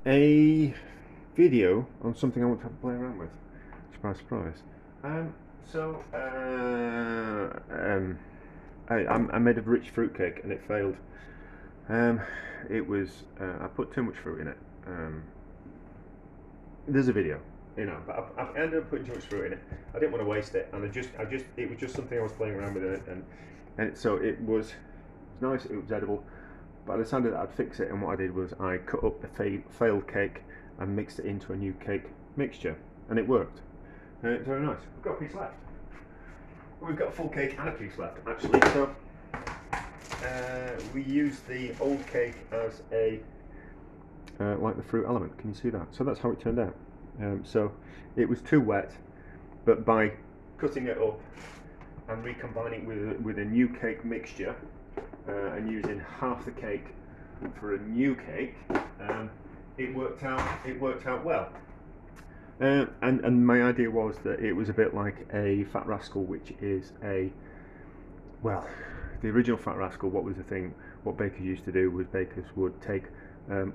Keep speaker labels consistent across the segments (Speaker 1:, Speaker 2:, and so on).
Speaker 1: a video on something I want to have to play around with. Surprise, surprise. Um, so, I made a rich fruitcake and it failed. Um, it was I put too much fruit in it. There's a video, but I ended up putting too much fruit in it. I didn't want to waste it, and it was just something I was playing around with in it, and so it was nice. It was edible, but I decided that I'd fix it, and what I did was I cut up the failed cake and mixed it into a new cake mixture, and it worked. It's very nice. We've got a piece left. We've got a full cake and a piece left, actually. So we used the old cake as a like the fruit element. Can you see that? So that's how it turned out. So it was too wet, but by cutting it up and recombining with a new cake mixture and using half the cake for a new cake, it worked out. It worked out well. And my idea was that it was a bit like a Fat Rascal, which is the original Fat Rascal. What was the thing? What bakers used to do was bakers would take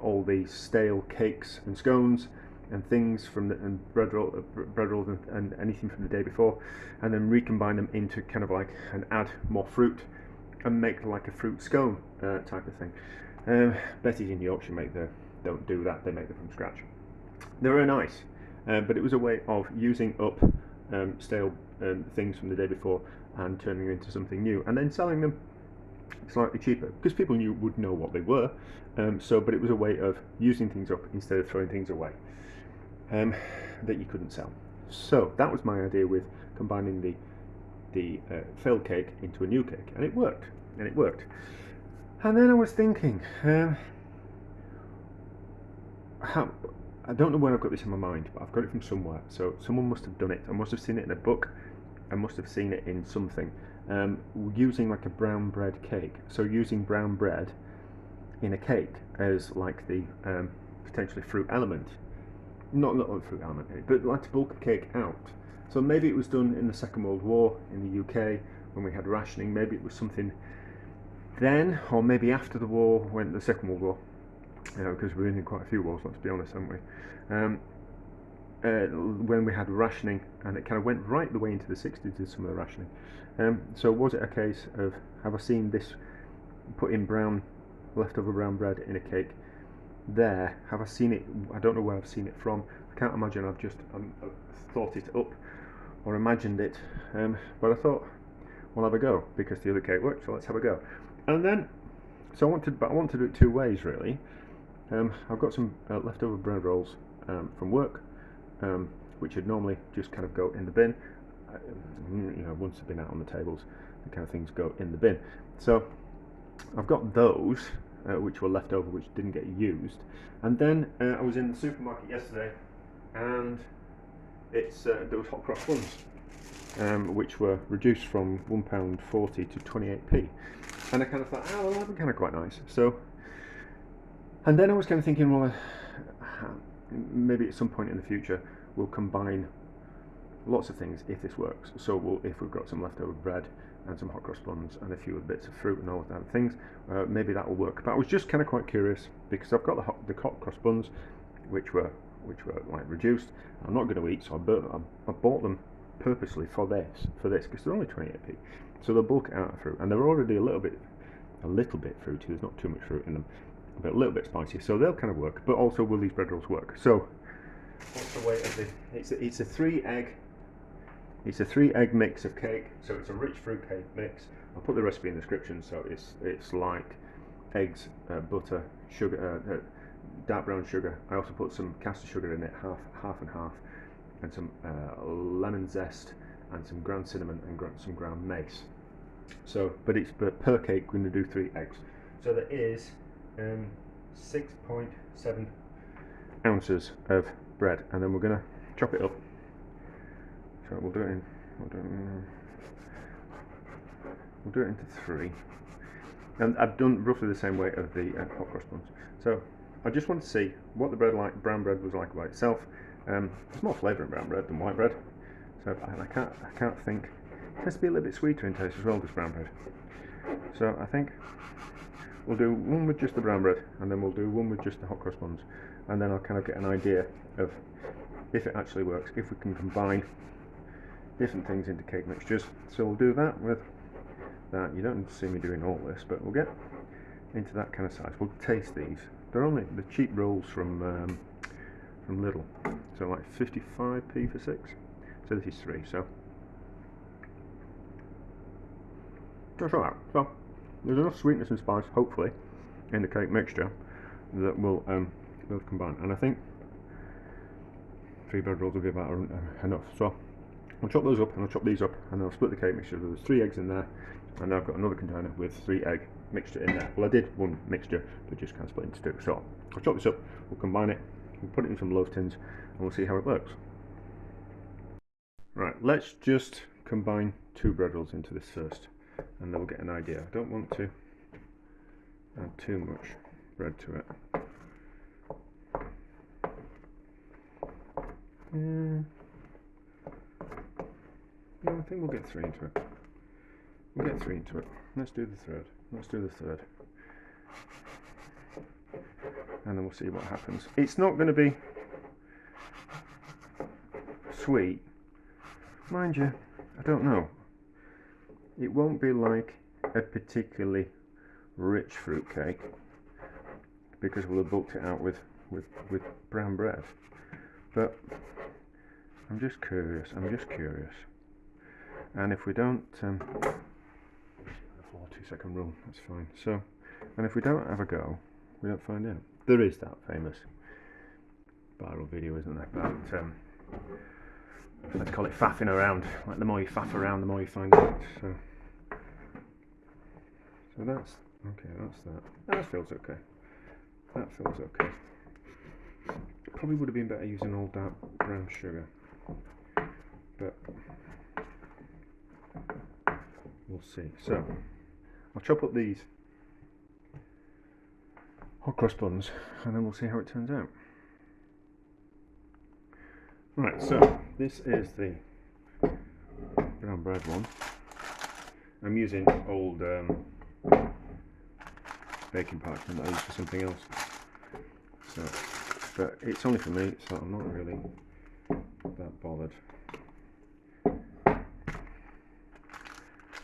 Speaker 1: all the stale cakes and scones and things from bread rolls and anything from the day before, and then recombine them into kind of like and add more fruit and make like a fruit scone type of thing. Betty's in Yorkshire don't do that. They make them from scratch. They're very nice, but it was a way of using up stale things from the day before and turning them into something new, and then selling them slightly cheaper because people would know what they were. But it was a way of using things up instead of throwing things away that you couldn't sell. So that was my idea with combining the failed cake into a new cake, and it worked. And then I was thinking, I don't know where I've got this in my mind, but I've got it from somewhere. So someone must have done it. I must have seen it in a book. I must have seen it in something. Using like a brown bread cake. So using brown bread in a cake as like the potentially fruit element. Not a fruit element, but like to bulk a cake out. So maybe it was done in the Second World War in the UK when we had rationing. Maybe it was something then, or maybe after the war, when the Second World War. Because we've been in quite a few wars, let's be honest, haven't we? When we had rationing, and it kind of went right the way into the 60s, did some of the rationing. So was it a case of, have I seen this put in leftover brown bread in a cake there? Have I seen it? I don't know where I've seen it from. I can't imagine I've just thought it up or imagined it. But I thought, we'll have a go, because the other cake worked, so let's have a go. And then, so I want to do it two ways, really. I've got some leftover bread rolls from work, which would normally just kind of go in the bin. Once they've been out on the tables, the kind of things go in the bin. So I've got those, which were left over, which didn't get used. And then I was in the supermarket yesterday, and there was hot cross buns, which were reduced from £1.40 to 28p. And I kind of thought, well, that'd be kind of quite nice. So, and then I was kind of thinking, well, maybe at some point in the future we'll combine lots of things if this works. So if we've got some leftover bread and some hot cross buns and a few other bits of fruit and all of that things, maybe that will work. But I was just kind of quite curious, because I've got the hot cross buns, which were like reduced. I'm not going to eat, so I bought them purposely for this, because they're only 28p. So they'll bulk it out of fruit, and they're already a little bit fruity. There's not too much fruit in them, but a little bit spicy. So they'll kind of work. But also, will these bread rolls work? So what's the weight of it's a 3-egg. It's a 3-egg mix of cake. So it's a rich fruit cake mix. I'll put the recipe in the description. So it's like eggs, butter, sugar, dark brown sugar. I also put some caster sugar in it, half and half, and some lemon zest, and some ground cinnamon and some ground mace. So, but per cake we're going to do 3 eggs. So there is 6.7 ounces of bread, and then we're going to chop it up. So we'll do it into 3. And I've done roughly the same weight of the hot cross buns. So I just want to see what the brown bread was like by itself. There's more flavour in brown bread than white bread. So I can't think. It has to be a little bit sweeter in taste as well, this brown bread. So I think we'll do one with just the brown bread, and then we'll do one with just the hot cross buns, and then I'll kind of get an idea of if it actually works, if we can combine different things into cake mixtures. So we'll do that with that. You don't need to see me doing all this, but we'll get into that kind of size. We'll taste these. They're only the cheap rolls from Lidl, so like 55p for 6. So this is 3. So that's alright. So there's enough sweetness and spice, hopefully, in the cake mixture that will combine. And I think 3 bread rolls will be about enough. So I'll chop those up, and I'll chop these up, and I'll split the cake mixture. There's 3 eggs in there, and I've got another container with 3 egg mixture in there. Well, I did 1 mixture, but just kind of split into 2. So I'll chop this up, we'll combine it, we'll put it in some loaf tins, and we'll see how it works. Right, let's just combine 2 bread rolls into this first, and then we'll get an idea. I don't want to add too much bread to it. Yeah, I think we'll get 3 into it. We'll get 3 into it. Let's do the third. Let's do the third. And then we'll see what happens. It's not going to be sweet. Mind you, I don't know. It won't be like a particularly rich fruit cake because we'll have bulked it out with brown bread. But I'm just curious. And if we don't, the 2-second rule, that's fine. So, and if we don't have a go, we don't find out. There is that famous viral video, isn't there, about, let's call it faffing around. Like the more you faff around, the more you find out. So that's, okay, that's that. That feels okay. That feels okay. Probably would have been better using all that brown sugar, but we'll see. So I'll chop up these hot cross buns, and then we'll see how it turns out. Right, so this is the brown bread one. I'm using old baking parchment that I used for something else. So, but it's only for me, so I'm not really that bothered.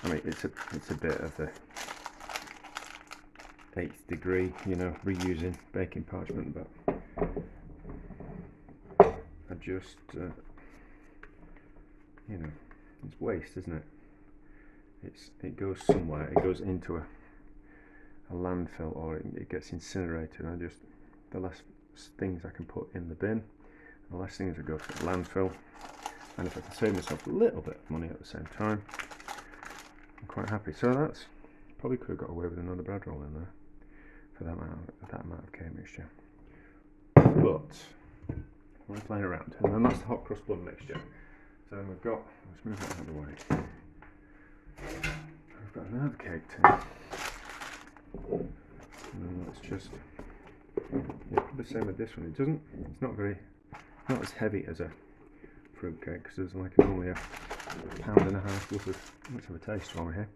Speaker 1: I mean, it's a bit of the 8th degree, you know, reusing baking parchment, but I just, you know, it's waste, isn't it? It goes somewhere. It goes into a landfill, or it gets incinerated. And the less things I can put in the bin, the less things that go to the landfill. And if I can save myself a little bit of money at the same time, I'm quite happy. So that's probably could have got away with another bread roll in there for that amount of cake mixture. But we're playing around, and then that's the hot crust bun mixture. So then we've got, let's move that out of the way. We've got another cake tin. And then let's just, yeah, probably the same with this one. It's not as heavy as a fruit cake, because there's like only a pound and a half worth of, let's have a taste while we're here.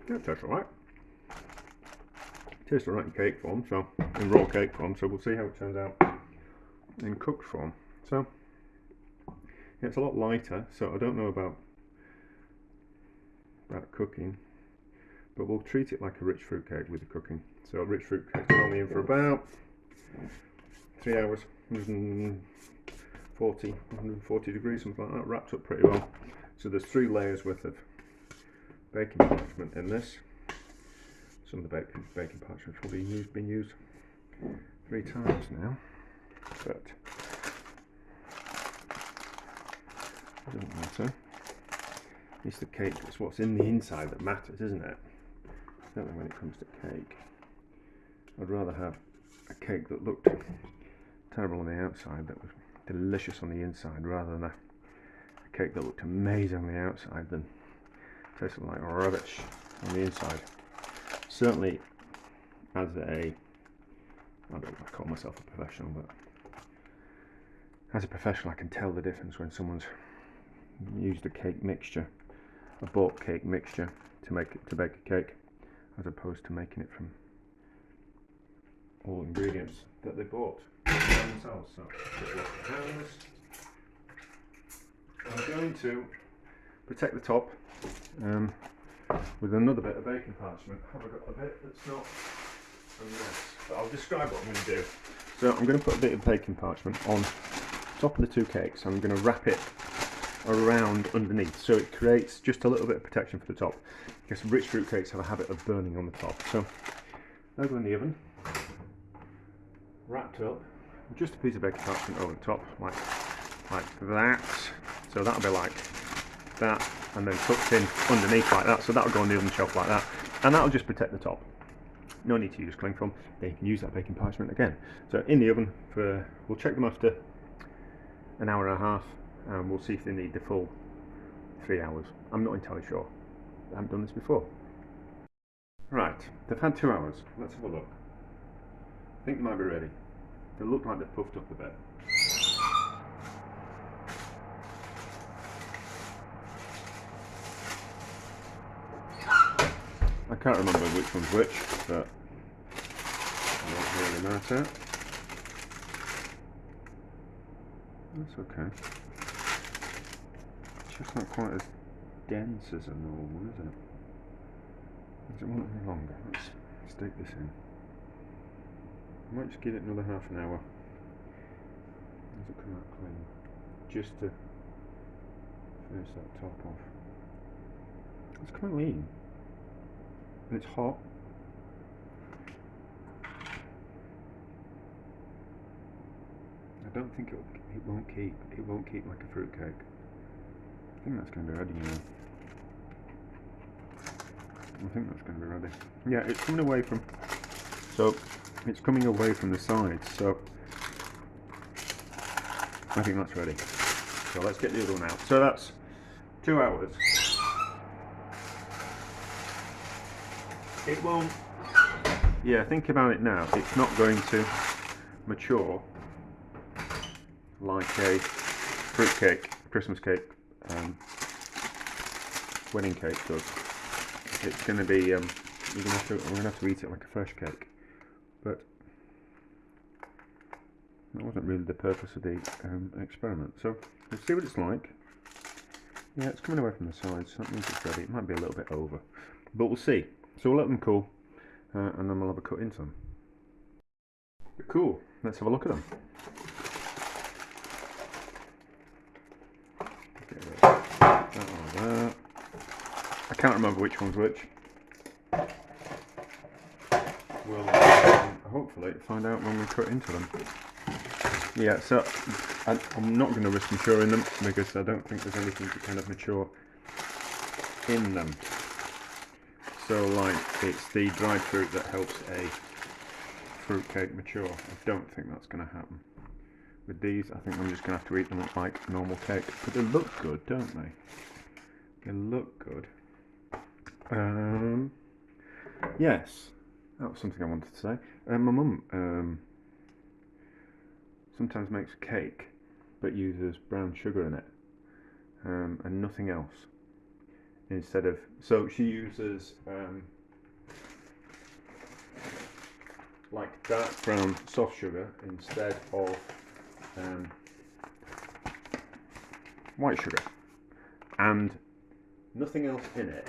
Speaker 1: Yeah, it tastes alright. It tastes alright in cake form, so in raw cake form, so we'll see how it turns out in cooked form. So yeah, it's a lot lighter, so I don't know about cooking, but we'll treat it like a rich fruit cake with the cooking. So a rich fruit cake is only in for about 3 hours, 140 degrees, something like that, wrapped up pretty well. So there's 3 layers worth of baking parchment in this. Some of the baking parchment's probably been used 3 times now, but it doesn't matter. It's the cake, it's what's in the inside that matters, isn't it? Certainly when it comes to cake. I'd rather have a cake that looked terrible on the outside that was delicious on the inside, rather than a cake that looked amazing on the outside than tasted like rubbish on the inside. Certainly as I don't call myself a professional, but as a professional I can tell the difference when someone's used a cake mixture, a bought cake mixture to bake a cake, as opposed to making it from all ingredients that they bought themselves. So get lots of hands. I'm going to protect the top with another bit of baking parchment. Have I got a bit that's not a mess? But I'll describe what I'm going to do. So I'm going to put a bit of baking parchment on top of the two cakes. I'm going to wrap it around underneath, so it creates just a little bit of protection for the top, because rich fruit cakes have a habit of burning on the top. So they'll go in the oven, wrapped up, just a piece of baking parchment over the top, like that. So that'll be like that, and then tucked in underneath like that. So that'll go on the oven shelf like that, and that'll just protect the top. No need to use cling film. Then you can use that baking parchment again. So in the oven for, we'll check them after an hour and a half, and we'll see if they need the full 3 hours. I'm not entirely sure. I haven't done this before. Right, they've had 2 hours. Let's have a look. I think they might be ready. They look like they're puffed up a bit. I can't remember which one's which, but it doesn't really matter. That's okay. It's just not quite as dense as a normal one, is it? Does it want any longer? Let's stick this in. I might just give it another half an hour. Does it come out clean? Just to finish that top off. It's quite lean. And it's hot. I don't think it won't keep. It won't keep like a fruit cake. I think that's going to be ready now. I think that's going to be ready. Yeah, it's coming away from. So it's coming away from the sides. So I think that's ready. So let's get the other one out. So that's 2 hours. It won't. Yeah, think about it now. It's not going to mature like a fruit cake, Christmas cake, wedding cake does. It's going to be. We're going to have to eat it like a fresh cake, but that wasn't really the purpose of the experiment. So let's see what it's like. Yeah, it's coming away from the sides. So that means it's ready. It might be a little bit over, but we'll see. So we'll let them cool, and then we'll have a cut into them. Cool. Let's have a look at them. I can't remember which one's which. We'll hopefully find out when we cut into them. Yeah, so I'm not going to risk maturing them because I don't think there's anything to kind of mature in them. So like it's the dried fruit that helps a fruit cake mature. I don't think that's going to happen. With these, I think I'm just going to have to eat them like normal cake. But they look good, don't they? They look good. Yes, that was something I wanted to say. My mum sometimes makes cake, but uses brown sugar in it, and nothing else. Instead of, so she uses like dark brown soft sugar instead of white sugar, and nothing else in it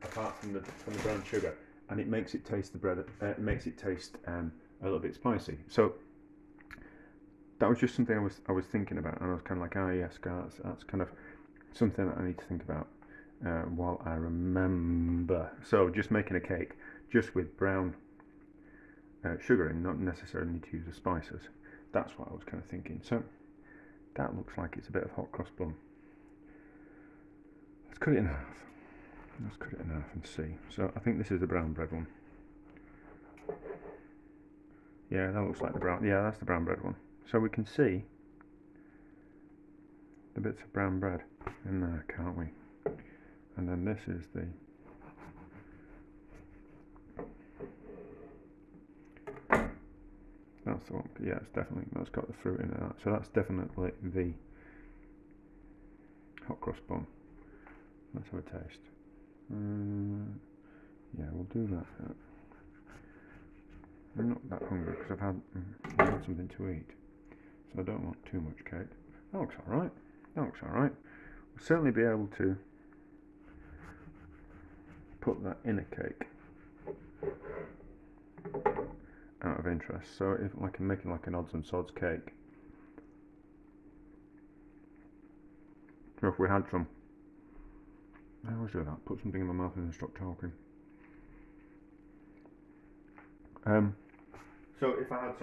Speaker 1: apart from the brown sugar, and it makes it taste the bread. It makes it taste a little bit spicy. So that was just something I was thinking about, and I was kind of like, oh yes, that's kind of something that I need to think about while I remember. So just making a cake just with brown sugar and not necessarily need to use the spices. That's what I was kind of thinking. So that looks like it's a bit of hot cross bun. Let's cut it in half. Let's cut it in half and see. So I think this is the brown bread one. Yeah, that looks like the brown. Yeah, that's the brown bread one. So we can see the bits of brown bread in there, can't we? And then this is the that's the one. Yeah, it's definitely, that's got the fruit in it. So that's definitely the hot cross bun. Let's have a taste. Yeah, we'll do that. I'm not that hungry because I've had something to eat, so I don't want too much cake. That looks alright. That looks alright. We'll certainly be able to put that in a cake out of interest. So if like I'm making like an odds and sods cake, so if we had some, I always do that, put something in my mouth and then stop talking. So if I had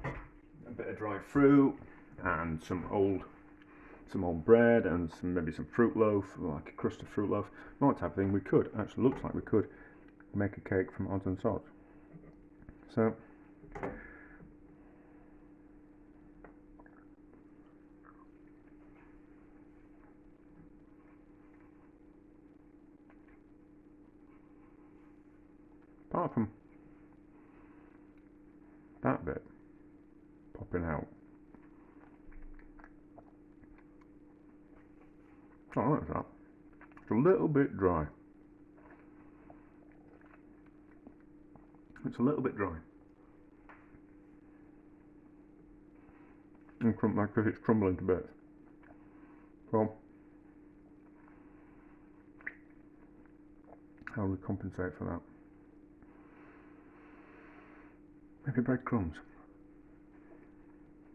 Speaker 1: a bit of dried fruit and some old bread and maybe some fruit loaf, like a crust of fruit loaf, that type of thing, we could, actually looks like we could make a cake from odds and sods. So apart from that bit popping out, I like that. It's a little bit dry. It's a little bit dry. And because it's crumbling to bits. So how do we compensate for that? Maybe breadcrumbs.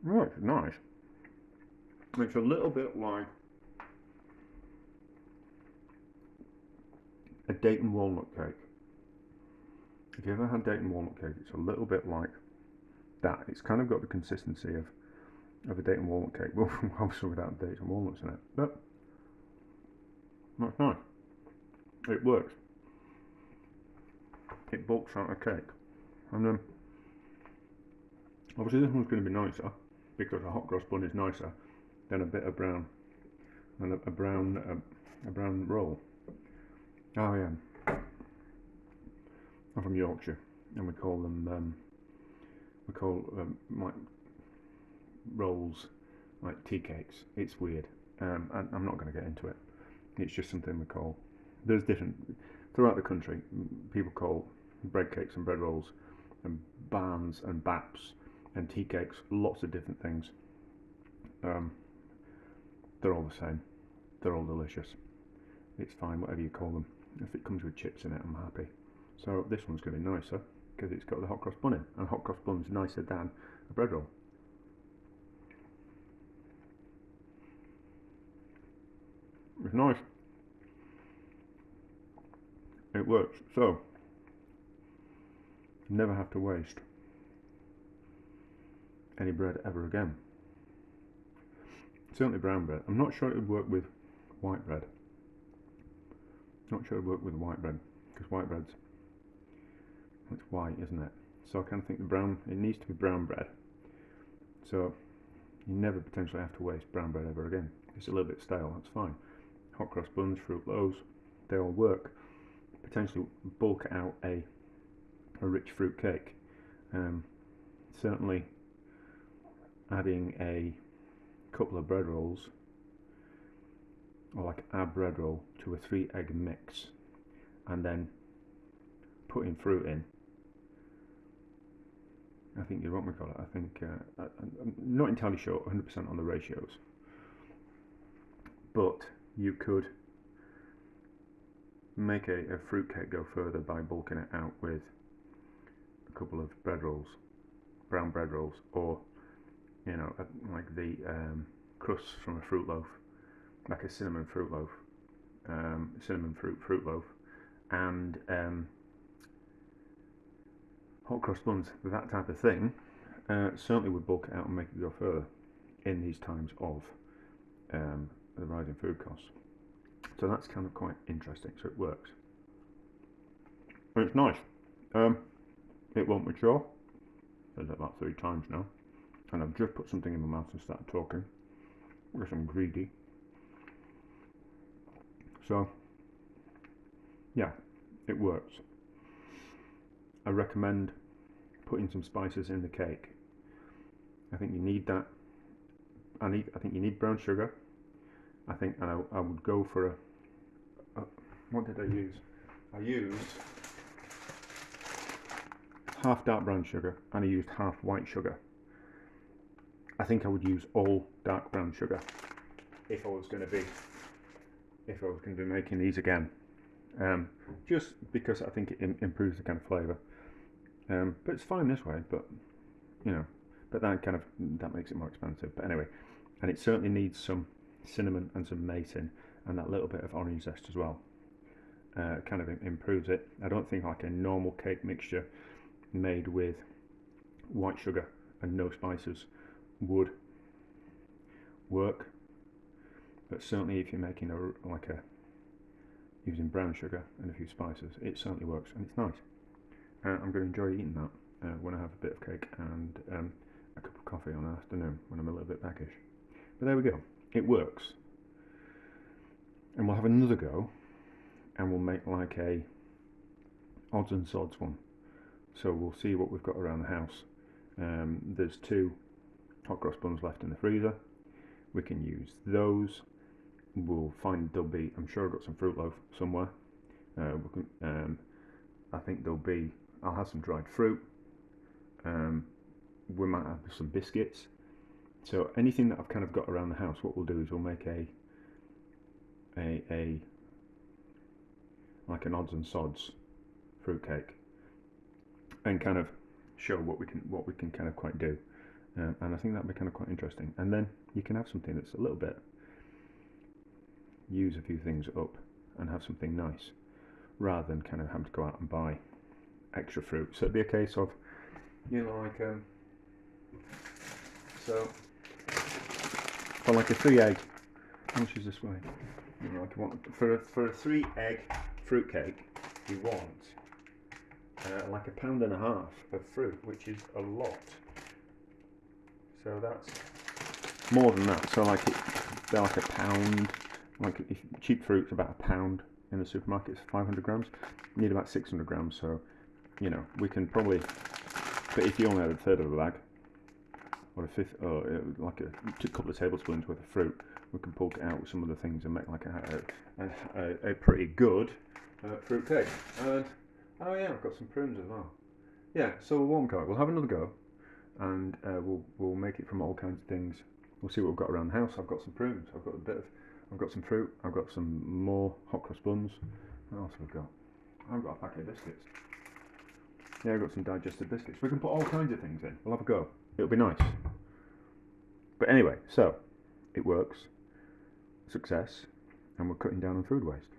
Speaker 1: Oh, it's nice. It's a little bit like a date and walnut cake. If you ever had date and walnut cake, it's a little bit like that. It's kind of got the consistency of a date and walnut cake, well, obviously without dates and walnuts in it. But that's nice. It works. It bulks out a cake, and then obviously this one's going to be nicer because a hot cross bun is nicer than a bit of brown and a brown roll. Oh yeah, I'm from Yorkshire, and we call them like rolls like tea cakes. It's weird. I'm not going to get into it. It's just something we call. There's different throughout the country. People call bread cakes and bread rolls and bans and baps and tea cakes lots of different things. They're all the same. They're all delicious. It's fine, whatever you call them. If it comes with chips in it, I'm happy. So this one's going to be nicer because it's got the hot cross bun in, and hot cross bun's nicer than a bread roll. It's nice. It works. So never have to waste any bread ever again. Certainly brown bread. I'm not sure it would work with white bread. Not sure it would work with white bread because white bread's it's white, isn't it? So I kind of think it needs to be brown bread. So you never potentially have to waste brown bread ever again. It's a little bit stale, that's fine. Hot cross buns, fruit loaves, they all work. Potentially bulk out a rich fruit cake. Certainly adding a couple of bread rolls, or like a bread roll to a 3-egg mix, and then putting fruit in. I think you're what we call it. I think I'm not entirely sure 100% on the ratios, but you could make a fruit cake go further by bulking it out with a couple of bread rolls, brown bread rolls, or like the crusts from a fruit loaf, like a cinnamon fruit loaf, cinnamon fruit loaf, and hot cross buns, that type of thing, certainly would bulk it out and make it go further in these times of the rising food costs. So that's kind of quite interesting. So it works. And it's nice. It won't mature. I've done it about 3 times now. And I've just put something in my mouth and started talking. I guess I'm greedy. So, yeah, it works. I recommend putting some spices in the cake. I think you need that. I think you need brown sugar. And I would go for what did I use? I used half dark brown sugar and I used half white sugar. I think I would use all dark brown sugar if I was going to be making these again. Just because I think it improves the kind of flavour. But it's fine this way, but you know, but that makes it more expensive. But anyway, and it certainly needs some cinnamon and some mace in, and that little bit of orange zest as well. Kind of improves it. I don't think like a normal cake mixture made with white sugar and no spices would work, but certainly if you're making using brown sugar and a few spices, it certainly works, and it's nice. I'm going to enjoy eating that when I have a bit of cake and a cup of coffee on an afternoon when I'm a little bit peckish. But there we go, it works. And we'll have another go, and we'll make like a odds and sods one. So we'll see what we've got around the house. There's 2 hot cross buns left in the freezer. We can use those. We'll find I'm sure I've got some fruit loaf somewhere. I think I'll have some dried fruit. We might have some biscuits. So anything that I've kind of got around the house, what we'll do is we'll make like an odds and sods fruit cake, and kind of show what we can kind of quite do. And I think that'd be kind of quite interesting. And then you can have something that's a little bit, use a few things up and have something nice, rather than kind of having to go out and buy extra fruit. So it'd be a case of, so for like a 3 egg, how much is this way? For a 3 egg fruit cake, you want like £1.50 of fruit, which is a lot. So that's more than that. So they're like £1. Like cheap fruit's about £1 in the supermarket. It's 500 grams. You need about 600 grams. So we can probably. But if you only had a third of a bag, or a fifth, or like a couple of tablespoons worth of fruit, we can bulk it out with some other things and make like a pretty good fruit cake. And oh yeah, I've got some prunes as well. Yeah, so we'll have another go, and we'll make it from all kinds of things. We'll see what we've got around the house. I've got some prunes. I've got some fruit. I've got some more hot cross buns. What else have we got? I've got a packet of biscuits. Yeah, I've got some digested biscuits. We can put all kinds of things in. We'll have a go. It'll be nice. But anyway, so it works. Success, and we're cutting down on food waste.